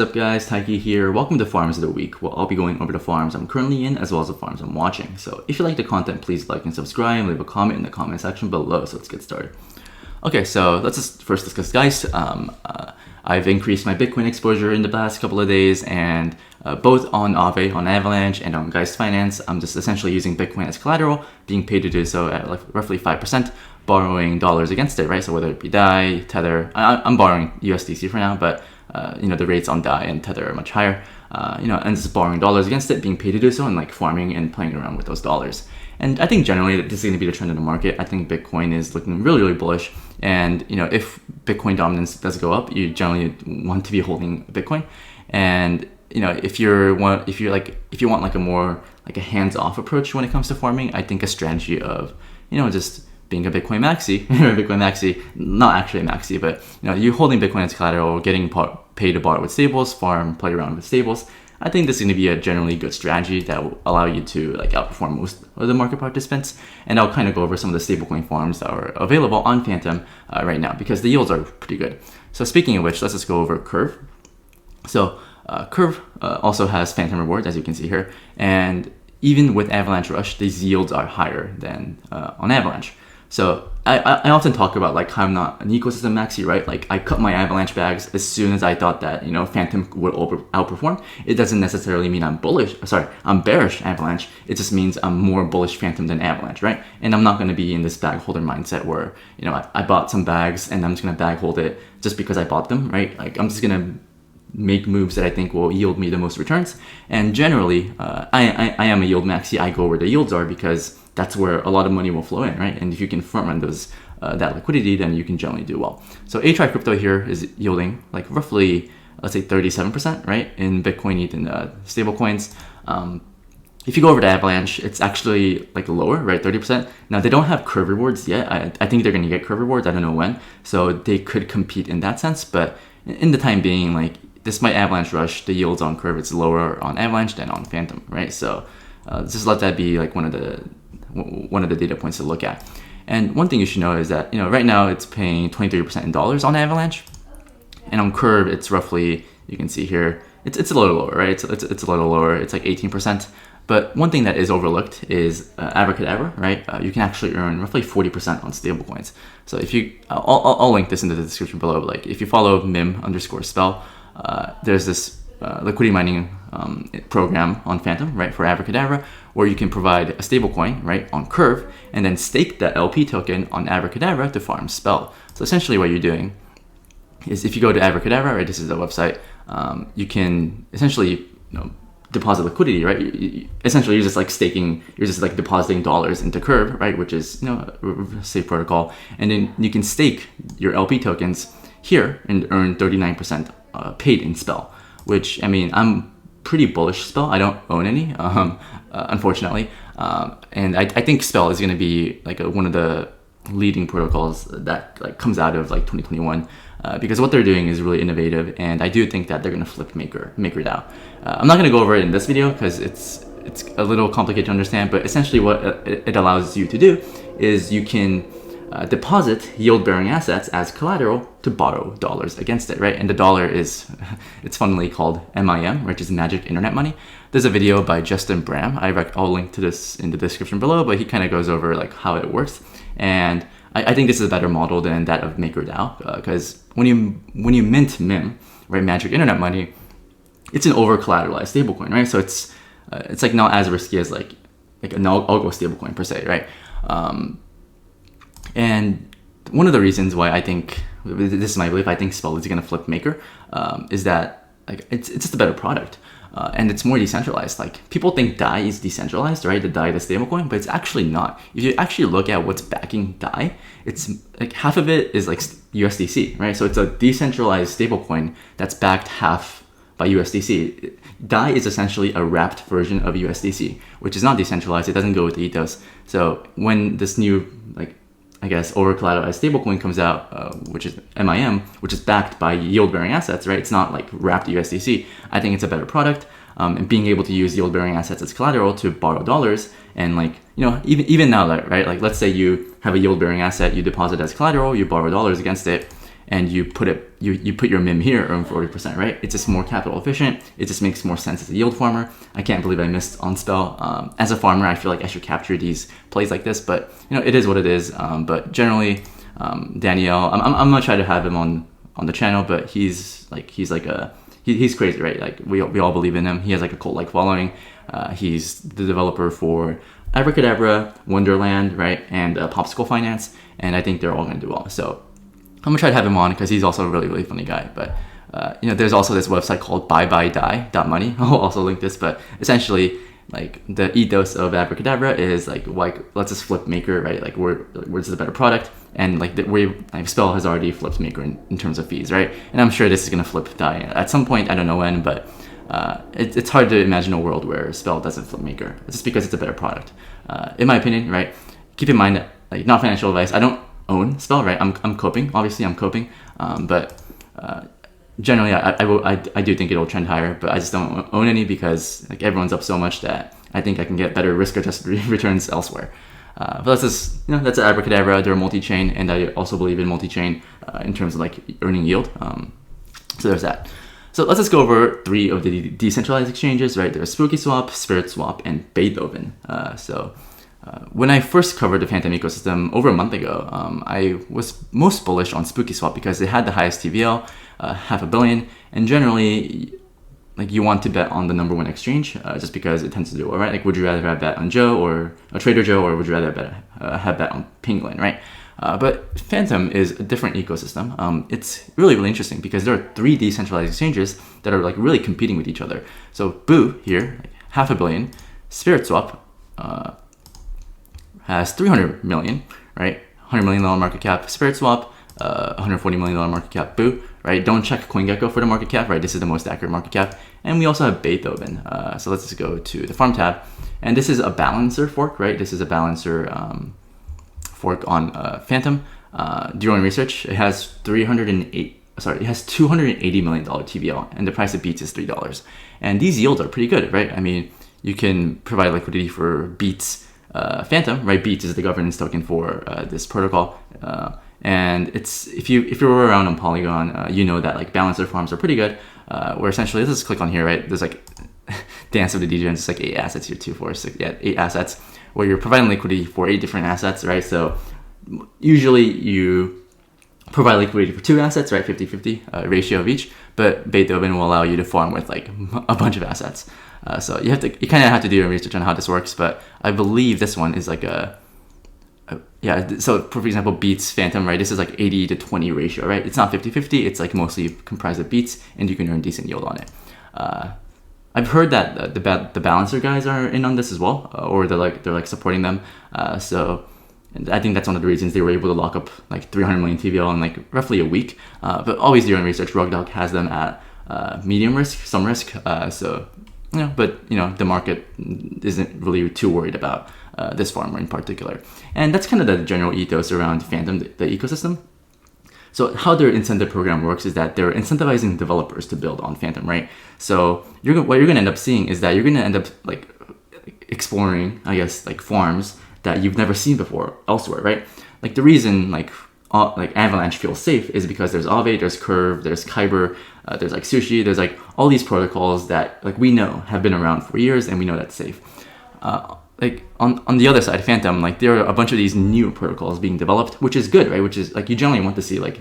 What's up guys, Taiki here. Welcome to Farms of the Week. Well, I'll be going over the farms I'm currently in as well as the farms I'm watching. So if you like the content, please like and subscribe and leave a comment in the comment section below. So let's get started. Okay, so let's just first discuss Geist. I've increased my Bitcoin exposure in the past couple of days, and both on AAVE, on Avalanche, and on Geist Finance, I'm just essentially using Bitcoin as collateral, being paid to do so at like roughly 5%, borrowing dollars against it, right? So whether it be DAI, Tether, I'm borrowing USDC for now, but the rates on DAI and Tether are much higher, and just borrowing dollars against it, being paid to do so, and like farming and playing around with those dollars. And I think generally this is going to be the trend in the market. I think Bitcoin is looking really, really bullish. And if Bitcoin dominance does go up, you generally want to be holding Bitcoin. And if you want like a more like a hands-off approach when it comes to farming, I think a strategy of just being a Bitcoin maxi, not actually a maxi, but you holding Bitcoin as collateral, getting paid to borrow with stables, farm, play around with stables. I think this is going to be a generally good strategy that will allow you to like outperform most of the market participants. And I'll kind of go over some of the stablecoin farms that are available on Fantom right now because the yields are pretty good. So speaking of which, let's just go over Curve. So Curve also has Fantom rewards, as you can see here. And even with Avalanche Rush, these yields are higher than on Avalanche. So I often talk about like how I'm not an ecosystem maxi, right? Like I cut my Avalanche bags as soon as I thought that Fantom would outperform. It doesn't necessarily mean I'm bearish Avalanche. It just means I'm more bullish Fantom than Avalanche, right? And I'm not going to be in this bag holder mindset where I bought some bags and I'm just going to bag hold it just because I bought them, right? Like I'm just going to make moves that I think will yield me the most returns. And generally, I am a yield maxi. I go where the yields are because that's where a lot of money will flow in, right? And if you can front run those that liquidity, then you can generally do well. So HI crypto here is yielding like roughly, let's say 37%, right? In Bitcoin, ETH, and stable coins. If you go over to Avalanche, it's actually like lower, right? 30%. Now they don't have curve rewards yet. I think they're going to get curve rewards. I don't know when. So they could compete in that sense. But in the time being, like despite Avalanche Rush, the yields on Curve, it's lower on Avalanche than on Fantom, right? So just let that be like one of the data points to look at. And one thing you should know is that right now it's paying 23% in dollars on Avalanche, and on Curve it's roughly, you can see here, it's a little lower, right? It's a little lower. It's like 18%. But one thing that is overlooked is Abracadabra, right? You can actually earn roughly 40% on stablecoins. So if you, I'll link this in the description below. But like if you follow MIM_spell, there's this liquidity mining program on Fantom, right, for Abracadabra, where you can provide a stablecoin, right, on Curve, and then stake that LP token on Abracadabra to farm spell. So essentially what you're doing is if you go to Abracadabra, right, this is the website, you can essentially deposit liquidity, right? Essentially you're just like staking, you're just like depositing dollars into Curve, right, which is a safe protocol, and then you can stake your LP tokens here and earn 39% paid in spell, which, I mean, I'm pretty bullish spell. I don't own any, unfortunately. And I think spell is going to be like one of the leading protocols that like comes out of like 2021, because what they're doing is really innovative. And I do think that they're going to flip Maker DAO. I'm not going to go over it in this video because it's a little complicated to understand, but essentially what it allows you to do is you can deposit yield-bearing assets as collateral to borrow dollars against it, right? And the dollar is, it's funnily called MIM, which is Magic Internet Money. There's a video by Justin Bram. I'll link to this in the description below, but he kind of goes over like how it works. And I think this is a better model than that of MakerDAO, because when you mint MIM, right, Magic Internet Money, it's an over-collateralized stablecoin, right? So it's like not as risky as like an algo stablecoin per se, right? And one of the reasons why I think, this is my belief, I think Spell is going to flip Maker, is that like it's just a better product, and it's more decentralized. Like people think DAI is decentralized, right? The DAI, the stablecoin, but it's actually not. If you actually look at what's backing DAI, it's like half of it is like USDC, right? So it's a decentralized stablecoin that's backed half by USDC. DAI is essentially a wrapped version of USDC, which is not decentralized. It doesn't go with the ethos. So when this new, like, I guess, over-collateralized stablecoin comes out, which is MIM, which is backed by yield-bearing assets, right? It's not like wrapped USDC. I think it's a better product. And being able to use yield-bearing assets as collateral to borrow dollars, and like, even now, right? Like let's say you have a yield-bearing asset, you deposit as collateral, you borrow dollars against it, and you put your MIM here, earn 40%, right? It's just more capital efficient. It just makes more sense as a yield farmer. I can't believe I missed on Spell. As a farmer, I feel like I should capture these plays like this, but it is what it is. But generally, Danielle, I'm gonna try to have him on the channel, but he's crazy, right? Like we all believe in him. He has like a cult-like following. He's the developer for Abracadabra, Wonderland, right, and Popsicle Finance, and I think they're all gonna do well. So I'm gonna try to have him on because he's also a really funny guy. But there's also this website called buybuyDie.money. I'll also link this, but essentially, like the ethos of Abracadabra is like let's just flip Maker, right? Like we're just a better product, and like Spell has already flipped Maker in terms of fees, right? And I'm sure this is gonna flip Dai at some point. I don't know when, but it's hard to imagine a world where Spell doesn't flip Maker. It's just because it's a better product, in my opinion, right? Keep in mind that, like, not financial advice. I don't own Spell, right? I'm coping. Obviously, I'm coping, but generally, I do think it'll trend higher, but I just don't own any because like everyone's up so much that I think I can get better risk-adjusted returns elsewhere. But that's Abracadabra. They're multi-chain, and I also believe in multi-chain in terms of like earning yield. So there's that. So let's just go over 3 of the decentralized exchanges, right? There's Sushiswap, SpiritSwap, and Beethoven. When I first covered the Fantom ecosystem over a month ago, I was most bullish on Sushiswap because it had the highest TVL, $500 million, and generally, like, you want to bet on the #1 exchange just because it tends to do well, right? Like, would you rather have bet on Joe or a Trader Joe, or would you rather have bet on Penguin, right? But Fantom is a different ecosystem. It's really interesting because there are 3 decentralized exchanges that are like really competing with each other. So Boo here, like, $500 million, SpiritSwap has 300 million, right? $100 million market cap, SpiritSwap, $140 million market cap, Boo, right? Don't check CoinGecko for the market cap, right? This is the most accurate market cap. And we also have Beethoven. So let's just go to the farm tab. And this is a balancer fork, right? This is a balancer fork on Fantom. Do your own research. It has $280 million TVL, and the price of Beats is $3. And these yields are pretty good, right? I mean, you can provide liquidity for Beats Fantom, right? Beats is the governance token for this protocol, and it's if you're around on Polygon, you know that like balancer farms are pretty good. Where essentially, let's just click on here, right? There's like Dance of the DGens, it's like 8 assets here, 2, 4, 6, 8 assets, where you're providing liquidity for 8 different assets, right? So usually you provide liquidity for 2 assets, right? 50-50 ratio of each, but Beethoven will allow you to farm with like a bunch of assets. So you kind of have to do your research on how this works, but I believe this one is like so for example, Beats Fantom, right? This is like 80-20 ratio, right? It's not 50-50, it's like mostly comprised of Beats, and you can earn decent yield on it. I've heard that the balancer guys are in on this as well, or they're supporting them. So I think that's one of the reasons they were able to lock up like 300 million TVL in like roughly a week. But always do your own research. Rugdog has them at medium risk, some risk. So but the market isn't really too worried about this farmer in particular. And that's kind of the general ethos around Fantom, the ecosystem. So how their incentive program works is that they're incentivizing developers to build on Fantom, right? So what you're going to end up seeing is that you're going to end up like exploring, I guess, like farms that you've never seen before elsewhere, right? Like the reason like Avalanche feels safe is because there's Aave, there's Curve, there's Kyber, there's like Sushi, there's like all these protocols that like we know have been around for years, and we know that's safe. Like on the other side, Fantom, like there are a bunch of these new protocols being developed, which is good, right? Which is like you generally want to see like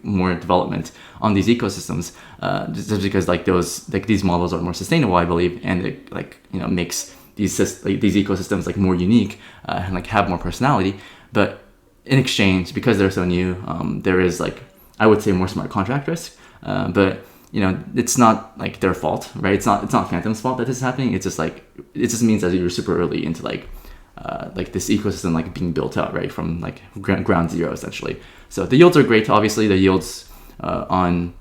more development on these ecosystems, just because like these models are more sustainable, I believe, and it makes these ecosystems like more unique and like have more personality. But in exchange, because they're so new, there is like I would say more smart contract risk, but it's not like their fault, right? It's not Fantom's fault that this is happening. It's just like it just means that you're super early into like this ecosystem like being built out, right, from like ground zero essentially. So the yields are great. Obviously, the yields on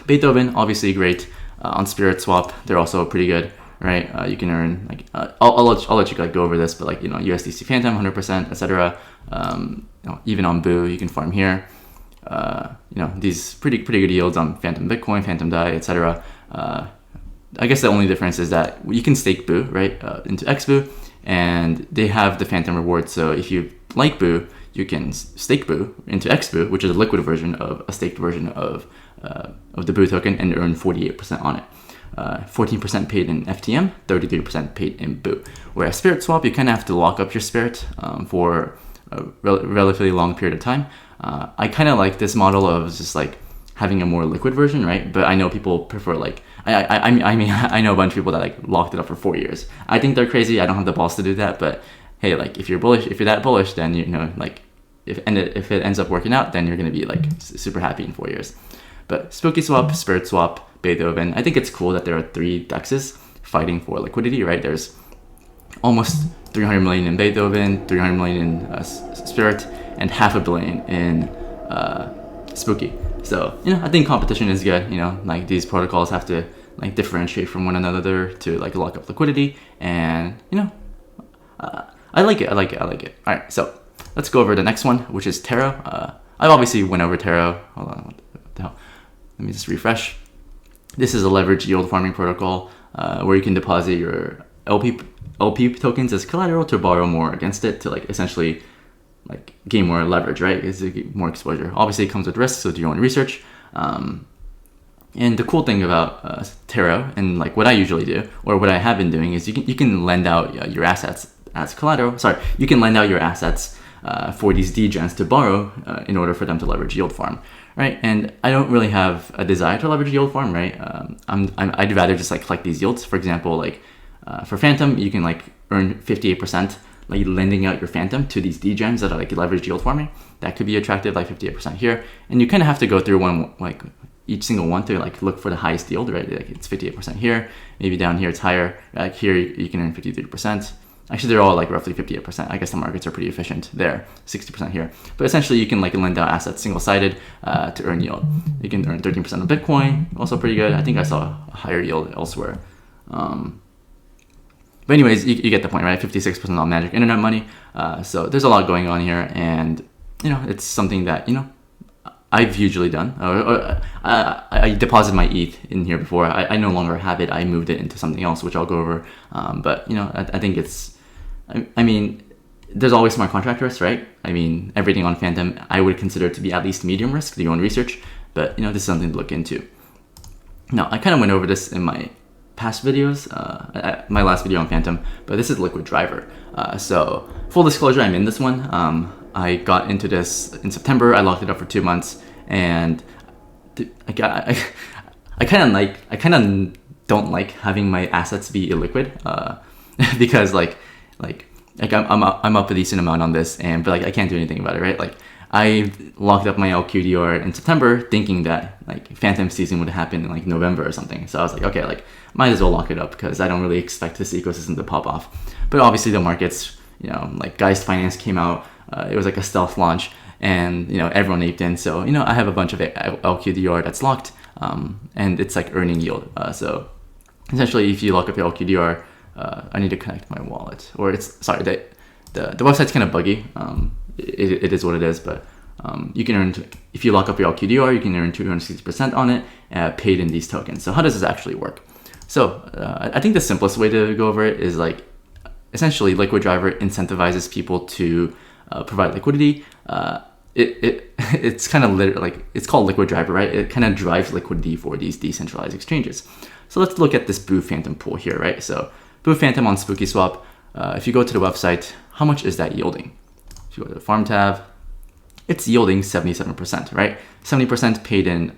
Beethoven obviously great. On SpiritSwap, they're also pretty good, right? You can earn like I'll let you like go over this, but like USDC Fantom 100%, etc. Even on Boo, you can farm here. These pretty good yields on Fantom Bitcoin, Fantom DAI, etc. I guess the only difference is that you can stake Boo, right, into XBoo, and they have the Fantom reward. So if you like Boo, you can stake BOO into XBOO, which is a liquid version of a staked version of the BOO token, and earn 48% on it. 14% paid in FTM, 33% paid in BOO. Whereas Spirit Swap, you kind of have to lock up your Spirit for a relatively long period of time. I kind of like this model of just like having a more liquid version, right? But I know people prefer like, I mean, I know a bunch of people that like locked it up for 4 years. I think they're crazy. I don't have the balls to do that, but hey, like if you're that bullish, then you know, like if it ends up working out, then you're gonna be like super happy in 4 years. But Spooky Swap, Spirit Swap, Beethoven, I think it's cool that there are 3 DEXs fighting for liquidity, right? There's almost 300 million in Beethoven, 300 million in Spirit, and $500 million in Spooky. So, you know, I think competition is good. You know, like these protocols have to like differentiate from one another to like lock up liquidity, and you know, I like it. All right, so let's go over the next one, which is Taro. I obviously went over Taro. Hold on, what the hell? Let me just refresh. This is a leverage yield farming protocol where you can deposit your LP tokens as collateral to borrow more against it to like essentially like gain more leverage, right? It's more exposure. Obviously, it comes with risks, so do your own research. And the cool thing about Taro and like what I usually do, or what I have been doing, is you can lend out your assets as collateral. Sorry, you can lend out your assets for these degens to borrow in order for them to leverage yield farm, right? And I don't really have a desire to leverage yield farm, right? I'd rather just like collect these yields. For example, like for Fantom, you can like earn 58%, like lending out your Fantom to these degens that are like leverage yield farming. That could be attractive, like 58% here. And you kind of have to go through each single one to like look for the highest yield, right? Like it's 58% here, maybe down here it's higher. Like here you can earn 53%. Actually, they're all like roughly 58%. I guess the markets are pretty efficient there, 60% here. But essentially, you can like lend out assets single-sided to earn yield. You can earn 13% on Bitcoin, also pretty good. I think I saw a higher yield elsewhere. But anyways, you get the point, right? 56% on Magic Internet Money. So there's a lot going on here, and you know, it's something that you know I've usually done. I deposited my ETH in here before. I no longer have it. I moved it into something else, which I'll go over. But you know, I think it's. I mean, there's always smart contract risk, right? I mean, everything on Fantom I would consider to be at least medium risk. Do your own research, but you know, this is something to look into. Now, I kind of went over this in my past videos, my last video on Fantom, but this is Liquid Driver. So full disclosure, I'm in this one. I got into this in September. I locked it up for 2 months, and I kind of don't like having my assets be illiquid because like I'm up a decent amount on this, but like I can't do anything about it, right? Like I locked up my LQDR in September thinking that like Fantom season would happen in like November or something. So I was like, okay, like might as well lock it up because I don't really expect this ecosystem to pop off. But obviously the markets, you know, like Geist Finance came out. It was like a stealth launch, and you know, everyone aped in. So you know, I have a bunch of LQDR that's locked, and it's like earning yield. So essentially, if you lock up your LQDR, I need to connect my wallet, or the website's kind of buggy. It is what it is, but you can earn, if you lock up your LQDR, you can earn 260% on it, paid in these tokens. So how does this actually work? So I think the simplest way to go over it is like, essentially Liquid Driver incentivizes people to provide liquidity. It's kind of like, it's called Liquid Driver, right? It kind of drives liquidity for these decentralized exchanges. So let's look at this BOO Fantom pool here, right? So BOO Fantom on Spooky Swap. If you go to the website, how much is that yielding? If you go to the farm tab, it's yielding 77%, right? 70% paid in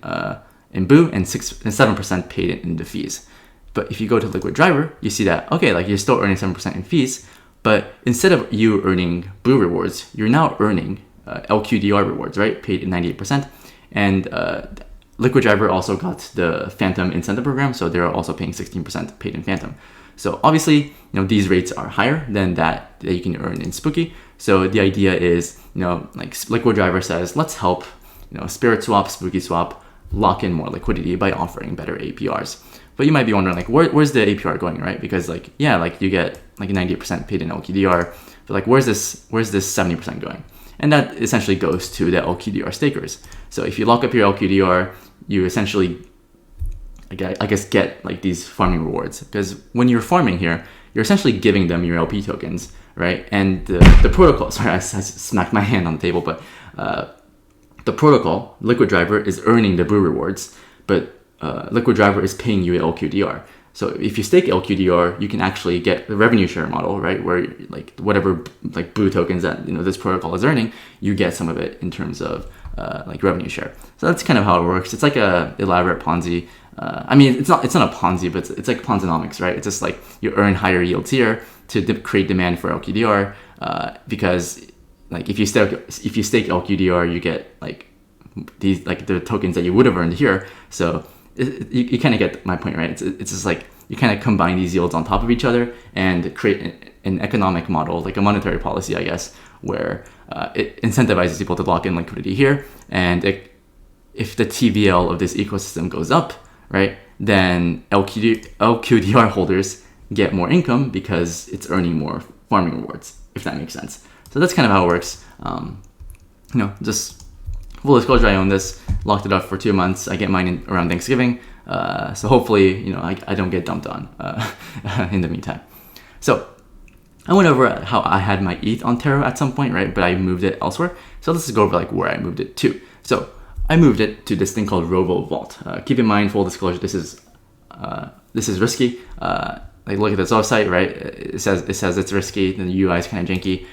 BOO and 7% paid in the fees. But if you go to Liquid Driver, you see that, okay, like you're still earning 7% in fees, but instead of you earning BOO rewards, you're now earning LQDR rewards, right? Paid in 98%. And Liquid Driver also got the Fantom incentive program, so they're also paying 16% paid in Fantom. So obviously, you know, these rates are higher than that you can earn in Spooky. So the idea is, you know, like Liquid Driver says, let's help, you know, Spirit Swap, Spooky Swap lock in more liquidity by offering better APRs. But you might be wondering, like, where's the APR going, right? Because like, yeah, like you get like 98% paid in LQDR, but like, where's this 70% going? And that essentially goes to the LQDR stakers. So if you lock up your LQDR, you essentially, I guess, get like these farming rewards, because when you're farming here, you're essentially giving them your LP tokens right? And the protocol, sorry, I smacked my hand on the table, but the protocol, Liquid Driver, is earning the Brew rewards, but Liquid Driver is paying you LQDR. So if you stake LQDR, you can actually get the revenue share model, right? Where like whatever like Brew tokens that this protocol is earning, you get some of it in terms of like revenue share. So that's kind of how it works. It's like a elaborate Ponzi. I mean, it's not a Ponzi, but it's like Ponzonomics, right? It's just like you earn higher yields here to create demand for LQDR, because like if you stake LQDR, you get like these like the tokens that you would have earned here. So you kind of get my point, right? It's just like you kind of combine these yields on top of each other and create an economic model, like a monetary policy, I guess, where it incentivizes people to lock in liquidity here. And if the TVL of this ecosystem goes up, right, then LQDR holders get more income because it's earning more farming rewards, if that makes sense. So that's kind of how it works. Just full disclosure, I own this, locked it up for 2 months. I get mine around Thanksgiving. So hopefully, I don't get dumped on in the meantime. So I went over how I had my ETH on Terra at some point, right? But I moved it elsewhere. So let's just go over like where I moved it to. So I moved it to this thing called RoboVault. Keep in mind, full disclosure, this is risky. Like look at this website, right? It says it's risky. The UI is kind of janky.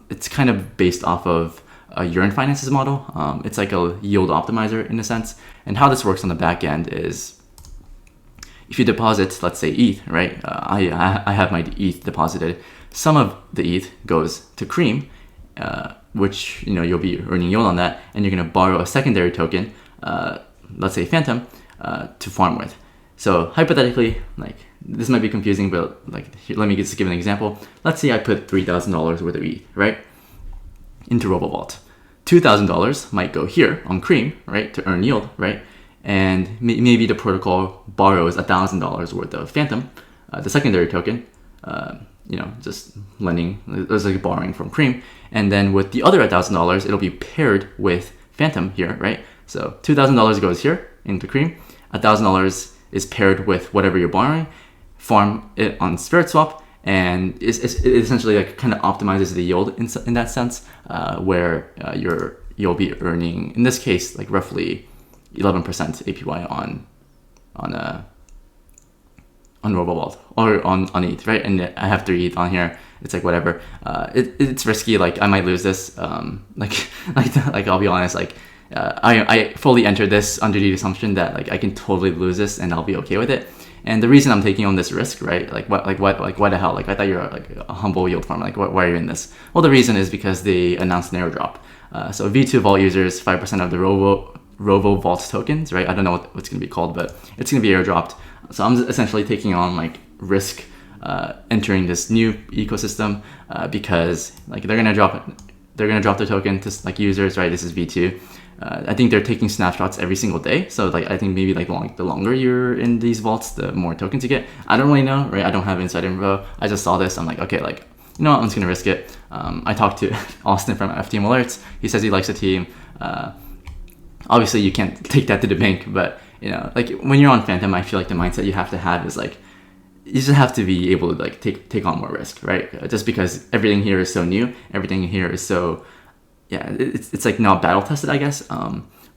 It's kind of based off of Geist Finance's model. It's like a yield optimizer in a sense. And how this works on the back end is, if you deposit, let's say ETH, right? I have my ETH deposited. Some of the ETH goes to Cream, which you'll be earning yield on that, and you're gonna borrow a secondary token, let's say Fantom, to farm with. So hypothetically, like this might be confusing, but like let me just give an example. Let's say I put $3,000 worth of ETH, right, into RoboVault. $2,000 might go here on Cream, right, to earn yield, right? And maybe the protocol borrows $1,000 worth of Fantom, the secondary token, just lending, it's like borrowing from Cream. And then with the other $1,000, it'll be paired with Fantom here, right? So $2,000 goes here into Cream, $1,000 is paired with whatever you're borrowing, farm it on SpiritSwap, and it essentially like kind of optimizes the yield in that sense, where you'll be earning, in this case, like roughly 11% APY on RoboVault or on ETH, right? And I have 3 ETH on here. It's like whatever. It's risky. Like I might lose this. Like I'll be honest. Like I fully entered this under the assumption that like I can totally lose this and I'll be okay with it. And the reason I'm taking on this risk, right? Like why the hell? Like I thought you're like a humble yield farmer. Like why are you in this? Well, the reason is because they announced an airdrop. So V2 Vault users, 5% of the RoboVault tokens, right? I don't know what it's going to be called, but it's going to be airdropped. So I'm essentially taking on like risk entering this new ecosystem because like they're gonna drop their token to like users, right? This is V2. I think they're taking snapshots every single day. So like I think maybe like the longer you're in these vaults, the more tokens you get. I don't really know, right? I don't have inside info. I just saw this. I'm like, okay, like you know what? I'm just gonna risk it. I talked to Austin from FTM Alerts. He says he likes the team. Obviously, you can't take that to the bank, but like when you're on Fantom, I feel like the mindset you have to have is like you just have to be able to like take on more risk, right? Just because everything here is so new, everything here is so it's like not battle tested, I guess.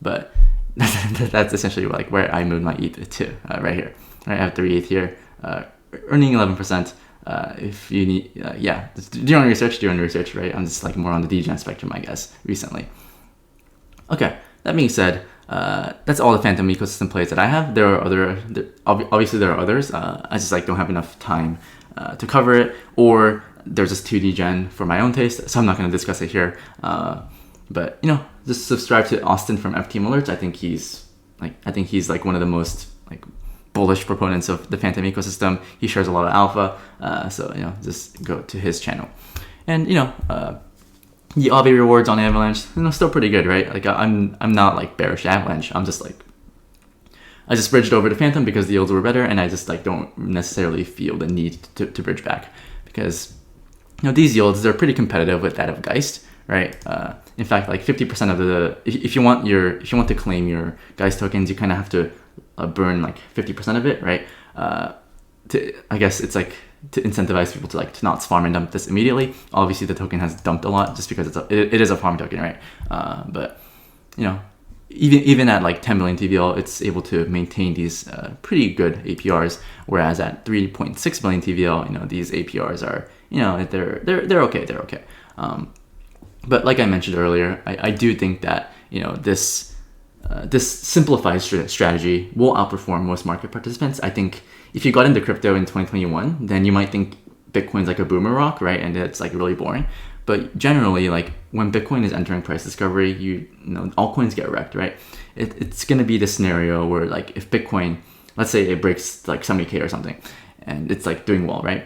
But that's essentially like where I moved my ETH to right here. Right, I have 3 ETH here, earning 11%. If you need, just do your own research, right? I'm just like more on the degen spectrum, I guess, recently. Okay, that being said, that's all the Fantom ecosystem plays that I have. There are obviously there are others. I just like don't have enough time to cover it, or they're just too degen for my own taste, so I'm not going to discuss it here. But just subscribe to Austin from FTM Alerts. I think he's like one of the most like bullish proponents of the Fantom ecosystem. He shares a lot of alpha, so just go to his channel. And the AAVE rewards on Avalanche, still pretty good, right? Like I'm not like bearish Avalanche. I'm just like I just bridged over to Fantom because the yields were better, and I just like don't necessarily feel the need to bridge back because these yields, they're pretty competitive with that of Geist, right? In fact, like 50% of the if you want to claim your Geist tokens, you kind of have to burn like 50% of it, right? I guess it's like to incentivize people to not farm and dump this immediately. Obviously, the token has dumped a lot just because it is a farm token, right? But you know, even at like 10 million TVL, it's able to maintain these pretty good APRs. Whereas at 3.6 billion TVL, you know, these APRs are, you know, they're okay. They're okay. But like I mentioned earlier, I do think that, you know, this simplified strategy will outperform most market participants. I think if you got into crypto in 2021, then you might think Bitcoin's like a boomer rock, right? And it's like really boring. But generally, like when Bitcoin is entering price discovery, you know, altcoins get wrecked, right? It's going to be the scenario where like if Bitcoin, let's say it breaks like 70K or something, and it's like doing well, right?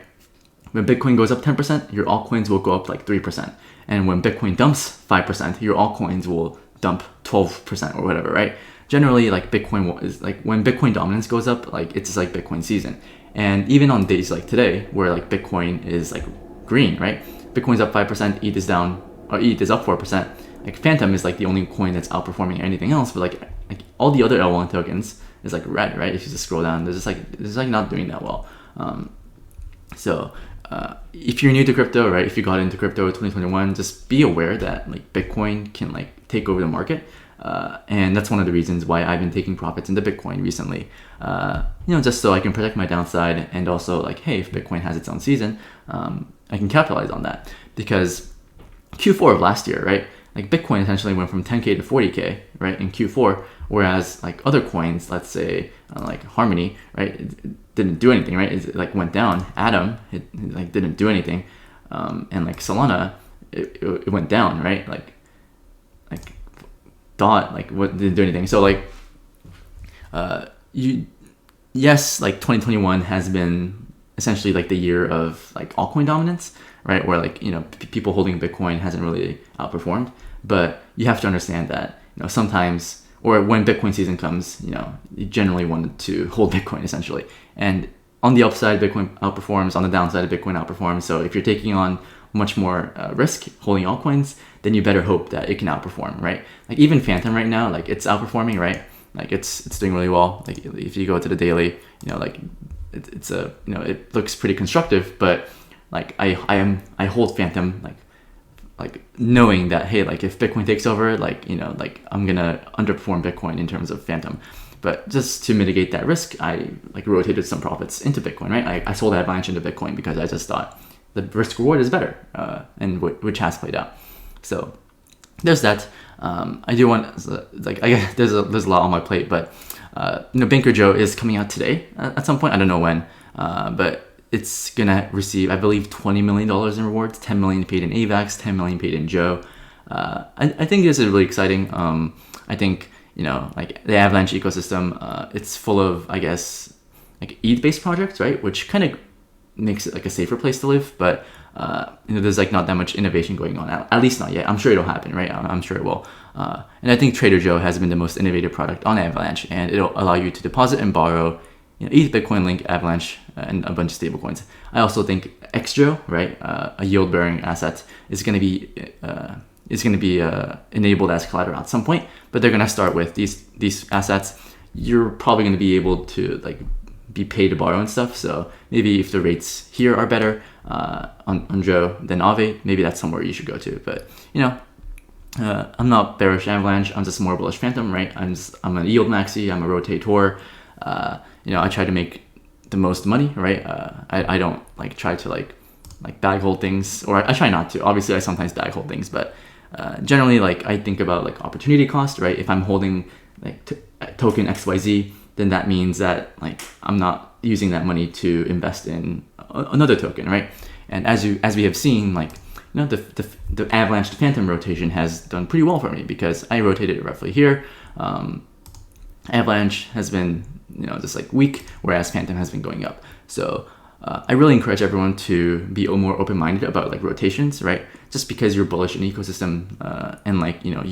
When Bitcoin goes up 10%, your altcoins will go up like 3%. And when Bitcoin dumps 5%, your altcoins will dump 12% or whatever, right? Generally, like Bitcoin is like when Bitcoin dominance goes up, like it's just like Bitcoin season. And even on days like today, where like Bitcoin is like green, right? Bitcoin's up 5%, ETH is down, or ETH is up 4%. Like Fantom is like the only coin that's outperforming anything else, but like all the other L1 tokens is like red, right? If you just scroll down, there's just like not doing that well. So if you're new to crypto, right? If you got into crypto in 2021, just be aware that like Bitcoin can like take over the market. And that's one of the reasons why I've been taking profits into Bitcoin recently. You know, just so I can protect my downside, and also like, hey, if Bitcoin has its own season, I can capitalize on that. Because Q4 of last year, right? Like Bitcoin essentially went from 10K to 40K, right, in Q4, whereas like other coins, let's say like Harmony, right, it didn't do anything, right? It like went down. Atom, it like didn't do anything, and like Solana, it went down, right? Like Dot, like what didn't do anything. So like, yes, like 2021 has been essentially like the year of like altcoin dominance, right? Where like, you know, people holding Bitcoin hasn't really outperformed. But you have to understand that, you know, sometimes, or when Bitcoin season comes, you know, you generally want to hold Bitcoin essentially. And on the upside, Bitcoin outperforms. On the downside, Bitcoin outperforms. So if you're taking on much more risk holding altcoins, then you better hope that it can outperform, right? Like even Fantom right now, like it's outperforming, right? Like it's doing really well. Like if you go to the daily, you know, like it's a, you know, it looks pretty constructive. But like I hold Fantom like knowing that, hey, like if Bitcoin takes over, like, you know, like I'm gonna underperform Bitcoin in terms of Fantom. But just to mitigate that risk, I like rotated some profits into Bitcoin, right? I sold Avalanche into Bitcoin because I just thought the risk reward is better, and which has played out. So there's that. I do want, like, I guess there's a lot on my plate, but you know, Banker Joe is coming out today at some point. I don't know when, but it's gonna receive, I believe, $20 million in rewards, 10 million paid in AVAX, 10 million paid in Joe. I think this is really exciting. I think, you know, like the Avalanche ecosystem, it's full of, I guess, like ETH-based projects, right? Which kind of makes it like a safer place to live, but you know, there's like not that much innovation going on, at least not yet. I'm sure it'll happen, right? I'm sure it will. And I think Trader Joe has been the most innovative product on Avalanche, and it'll allow you to deposit and borrow, you know, ETH, Bitcoin, Link, Avalanche, and a bunch of stablecoins. I also think XJoe, right, a yield-bearing asset, is going to be enabled as collateral at some point, but they're going to start with these assets. You're probably going to be able to like be paid to borrow and stuff. So maybe if the rates here are better on Joe than AAVE, maybe that's somewhere you should go to. But you know, I'm not bearish Avalanche. I'm just more bullish Fantom, right? I'm a yield maxi. I'm a ROTATOOR. You know, I try to make the most money, right? I don't like try to like bag hold things, or I try not to. Obviously, I sometimes bag hold things, but generally, like I think about like opportunity cost, right? If I'm holding like token XYZ, then that means that like I'm not using that money to invest in another token, right? And as we have seen, like, you know, the Avalanche to Fantom rotation has done pretty well for me because I rotated it roughly here. Avalanche has been, you know, just like weak, whereas Fantom has been going up. So I really encourage everyone to be more open-minded about like rotations, right? Just because you're bullish in the ecosystem and like, you know,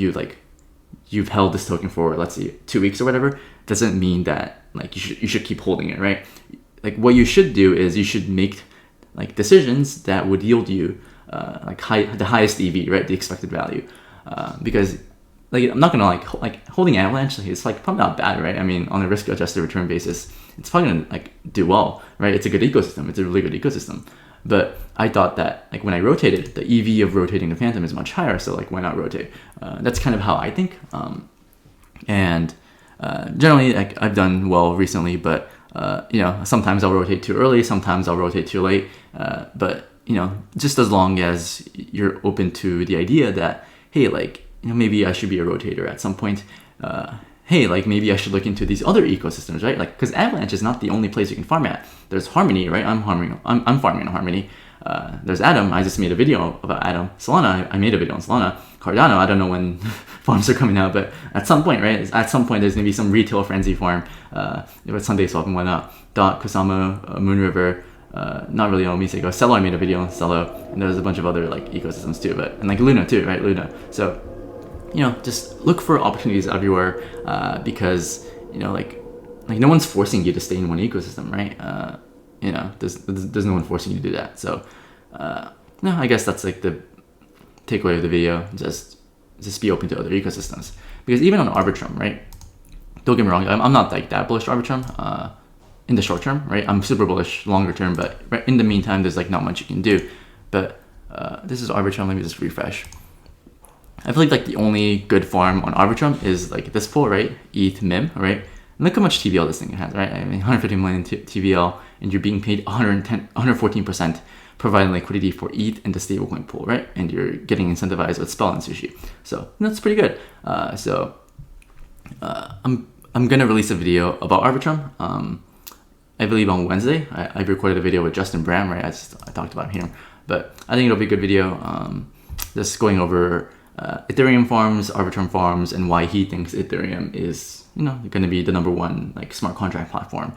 you've held this token for, let's say, 2 weeks or whatever, doesn't mean that like you should keep holding it, right? Like what you should do is you should make like decisions that would yield you like the highest EV, right? The expected value, because like I'm not gonna like holding Avalanche. Like, it's like probably not bad, right? I mean, on a risk-adjusted return basis, it's probably gonna like do well. right? It's a good ecosystem. It's a really good ecosystem. But I thought that like when I rotated, the EV of rotating the Fantom is much higher. So like, why not rotate? That's kind of how I think. And generally, like I've done well recently, but you know, sometimes I'll rotate too early, sometimes I'll rotate too late. But you know, just as long as you're open to the idea that, hey, like, you know, maybe I should be a rotator at some point. Hey, like maybe I should look into these other ecosystems, right? Like, because Avalanche is not the only place you can farm at. There's Harmony, right? I'm farming on Harmony. There's Atom. I just made a video about Atom. Solana, I made a video on Solana. Cardano, I don't know when farms are coming out, but at some point, right? At some point, there's gonna be some retail frenzy farm with Sunday Swap and whatnot. Dot, Kusama, Moonriver, not really Omisego. Cello, I made a video on Cello, and there's a bunch of other like ecosystems too, and like Luna too, right? Luna. So, you know, just look for opportunities everywhere because, you know, like no one's forcing you to stay in one ecosystem, right? You know, there's no one forcing you to do that. So, no, I guess that's like the takeaway of the video. Just be open to other ecosystems, because even on Arbitrum, right? Don't get me wrong, I'm not like that bullish Arbitrum in the short term, right? I'm super bullish longer term, but right, in the meantime, there's like not much you can do. But this is Arbitrum. Let me just refresh. I feel like the only good farm on Arbitrum is like this pool, right? ETH-MIM, right? And look how much TVL this thing has, right? I mean, 150 million TVL, and you're being paid 114%, providing liquidity for ETH and the stablecoin pool, right? And you're getting incentivized with Spell and Sushi. So that's pretty good. I'm gonna release a video about Arbitrum. I believe on Wednesday. I recorded a video with Justin Bram, right? I talked about him, but I think it'll be a good video. Just going over Ethereum farms, Arbitrum farms, and why he thinks Ethereum is, you know, going to be the #1 like smart contract platform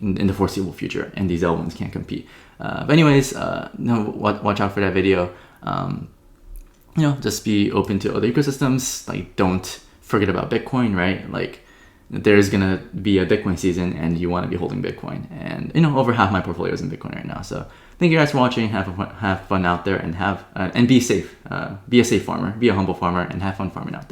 in the foreseeable future, and these other ones can't compete. But anyways, watch out for that video. You know, just be open to other ecosystems. Like, don't forget about Bitcoin, right? Like, there's gonna be a Bitcoin season, and you want to be holding Bitcoin. And you know, over half my portfolio is in Bitcoin right now. So thank you guys for watching. Have fun out there, and be safe. Be a safe farmer. Be a humble farmer, and have fun farming out there.